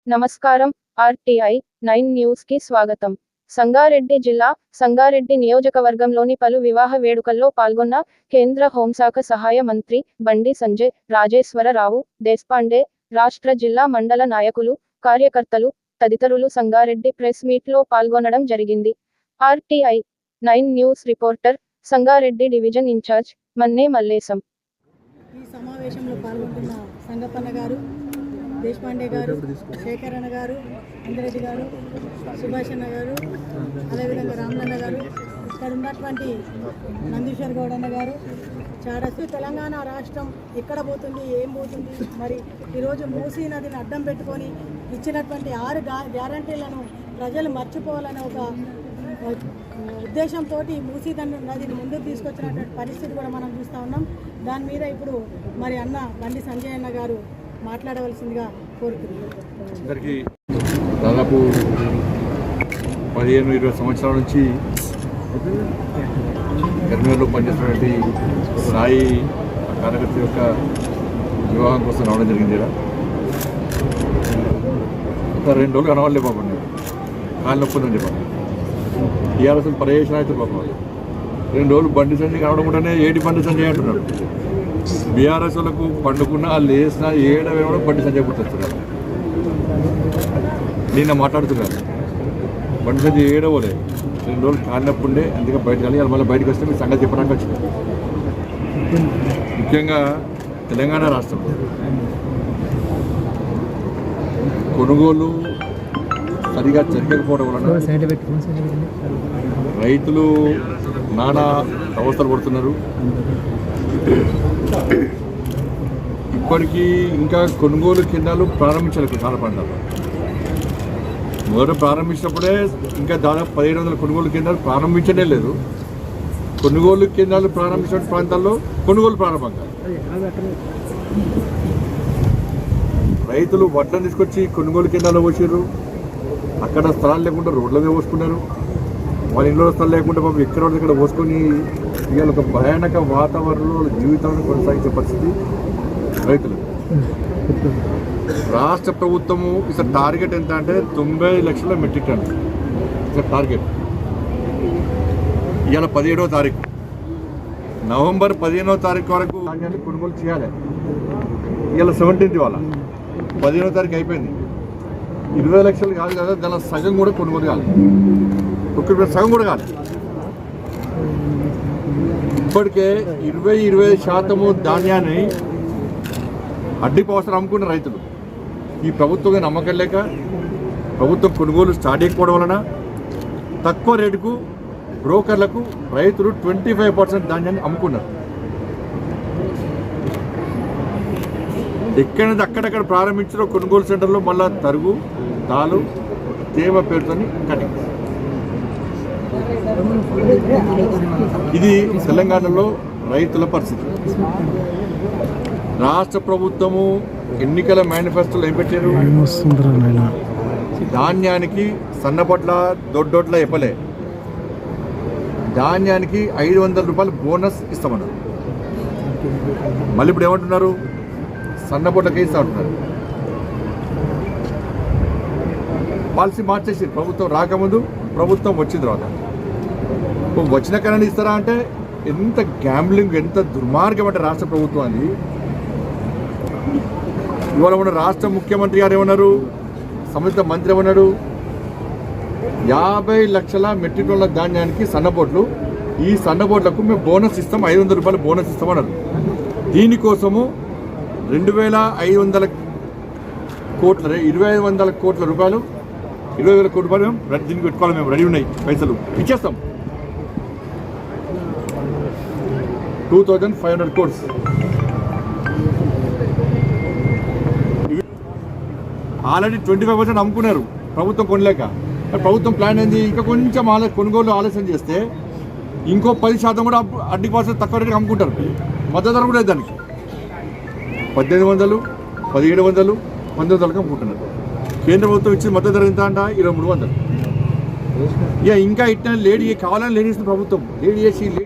నమస్కారం. RTI 9 news కి స్వాగతం. సంగారెడ్డి జిల్లా సంగారెడ్డి నియోజకవర్గంలోని పలు వివాహ వేడుకల్లో పాల్గొన్న కేంద్ర హోంశాఖ సహాయ మంత్రి బండి సంజయ్, రాజేశ్వరరావు దేశపాండే, రాష్ట్ర జిల్లా మండల నాయకులు, కార్యకర్తలు తదితరులు సంగారెడ్డి ప్రెస్ మీట్లో పాల్గొనడం జరిగింది. RTI 9 news reporter, Sangareddy division in-charge Manne Mallesham. ఈ సమావేశంలో పాల్గొంటున్న సంగప్పన్న గారు, దేశపాండే గారు, శేఖరన్న గారు, అంజిరెడ్డి గారు, సుభాష్ అన్న గారు, అదేవిధంగా రామలన్న గారు, ఇక్కడ ఉన్నటువంటి నందీశ్వర్ గౌడ్ అన్న గారు, చాడస్తు తెలంగాణ రాష్ట్రం ఎక్కడ పోతుంది, ఏం పోతుంది, మరి ఈరోజు మూసీ నదిని అడ్డం పెట్టుకొని ఇచ్చినటువంటి 6 గ్యారంటీలను ప్రజలు మర్చిపోవాలనే ఒక ఉద్దేశంతో మూసీ నదిని ముందుకు తీసుకొచ్చినటువంటి పరిస్థితి కూడా మనం చూస్తూ ఉన్నాం. దాని మీద ఇప్పుడు మరి అన్న బండి సంజయ్ అన్న గారు మాట్లాడవలసిందిగా కోరుతున్నాను. అందరికీ దాదాపు 15-20 సంవత్సరాల నుంచి కరీంనగర్లో పనిచేస్తున్నటువంటి సాయి కార్యకర్త యొక్క వివాహం కోసం రావడం జరిగింది. ఒక 2 రోజులు కనవాళ్ళే పాపం, కాలు నొప్పుందని చెప్పండి. టీఆర్ఎస్ పర్యవేక్షణ అయితే పాపం 2 రోజులు బండి సంజయ్ కనవడం కూడానే ఏటి బండి సంజయ్ అంటున్నారు. బీఆర్ఎస్ వాళ్ళకు పండుకున్న వాళ్ళు వేసిన ఏడవే కూడా బండి సంజయ్ గుర్తొస్తున్నారు. నిన్న మాట్లాడుతున్నారు బండి సంజయ్ ఏడవలే, 2 రోజులు కాలినప్పుడే అందుకే బయటకు వెళ్ళి మళ్ళీ బయటకు వస్తే మీ సంగతి చెప్పడానికి వచ్చింది. ముఖ్యంగా తెలంగాణ రాష్ట్రంలో కొనుగోలు సరిగా జరగకపోవడం వలన రైతులు నానా అవస్థలు పడుతున్నారు. ఇప్పటికీ ఇంకా కొనుగోలు కేంద్రాలు ప్రారంభించాలి. చాలా ప్రాంతాల్లో మొదట ప్రారంభించినప్పుడే ఇంకా దాదాపు 1700 కొనుగోలు కేంద్రాలు ప్రారంభించనే లేదు. కొనుగోలు కేంద్రాలు ప్రారంభించిన ప్రాంతాల్లో కొనుగోలు ప్రారంభం కాదు. రైతులు వడ్లను తీసుకొచ్చి కొనుగోలు కేంద్రాల్లో పోసారు. అక్కడ స్థలాలు లేకుండా రోడ్ల మీద పోసుకున్నారు. వాళ్ళ ఇంట్లో స్థలం లేకుండా పాపం ఎక్కడ ఇక్కడ పోసుకొని ఇవాళ ఒక భయానక వాతావరణంలో జీవితాలను కొనసాగించే పరిస్థితి రైతులు. రాష్ట్ర ప్రభుత్వము ఇసలు టార్గెట్ ఎంత అంటే 90 లక్షల మెట్రిక్ టన్ ఇసలు టార్గెట్. ఇవాళ 17వ తారీఖు, నవంబర్ 15వ తారీఖు వరకు ధాన్యాన్ని కొనుగోలు చేయాలి. ఇవాళ 17th, ఇవాళ 15వ తారీఖు అయిపోయింది. 20 లక్షలు కాదు కదా, దానిలో సగం కూడా కొనుగోలు కాదు. సగం కూడా కాదు. ఇప్పటికే 20-25% ధాన్యాన్ని అడ్డిపోసలు అమ్ముకున్న రైతులు ఈ ప్రభుత్వం నమ్మకం లేక ప్రభుత్వం కొనుగోలు స్టార్ట్ అయిపోవడం వలన తక్కువ రేటుకు బ్రోకర్లకు రైతులు 25% ధాన్యాన్ని అమ్ముకున్నారు. ఎక్కడైతే అక్కడక్కడ ప్రారంభించిన కొనుగోలు సెంటర్లో మళ్ళా తరుగు, తాలు, తేమ పేరుతో కటింగ్. ఇది తెలంగాణలో రైతుల పరిస్థితి. రాష్ట్ర ప్రభుత్వము ఎన్నికల మేనిఫెస్టోలో ఏం పెట్టారు? ధాన్యానికి సన్నపొట్ల దొడ్డొట్ల ఇవ్వలే, ధాన్యానికి 500 రూపాయలు బోనస్ ఇస్తామన్నారు. మళ్ళీ ఇప్పుడు ఏమంటున్నారు? సన్నపొట్లకే ఇస్తా ఉంటున్నారు. పాలసీ మార్చేసి ప్రభుత్వం రాకముందు, ప్రభుత్వం వచ్చిన తర్వాత వచ్చిన కన్నా ఇస్తారా అంటే ఎంత గ్యాంబ్లింగ్, ఎంత దుర్మార్గం అంటే రాష్ట్ర ప్రభుత్వం అది. ఇవాళ ఉన్న రాష్ట్ర ముఖ్యమంత్రి గారు ఏమన్నారు, సంబంధిత మంత్రి ఏమన్నాడు? 50 లక్షల మెట్రిక్ టన్నుల ధాన్యానికి సన్నబోట్లు, ఈ సన్నబోట్లకు మేము బోనస్ ఇస్తాం, 500 రూపాయలు బోనస్ ఇస్తామన్నారు. దీనికోసము 2500 కోట్ల 2500 కోట్ల రూపాయలు, 20,000 కోట్ల రూపాయలు మేము దీనికి పెట్టుకోవాలి. మేము రెడీ ఉన్నాయి, పైసలు ఇచ్చేస్తాం. 2500 కోట్స్. ఆల్రెడీ 25% అమ్ముకున్నారు ప్రభుత్వం కొనలేక. ప్రభుత్వం ప్లాన్ ఏంది? ఇంకా కొంచెం కొనుగోలు ఆలస్యం చేస్తే ఇంకో 10% కూడా అడ్డిపాసలు తక్కువ రేటుకి అమ్ముకుంటారు. మద్దతు ధర కూడా లేదు దానికి. 1800, 1700, 1900కి అమ్ముకుంటున్నారు. కేంద్ర ప్రభుత్వం ఇచ్చిన మద్దతు ధర ఎంత అంట? 2300. ఇక ఇంకా ఇట్లా లేడీ కావాలని లేడీ ఇస్తుంది ప్రభుత్వం. లేడీ చేసి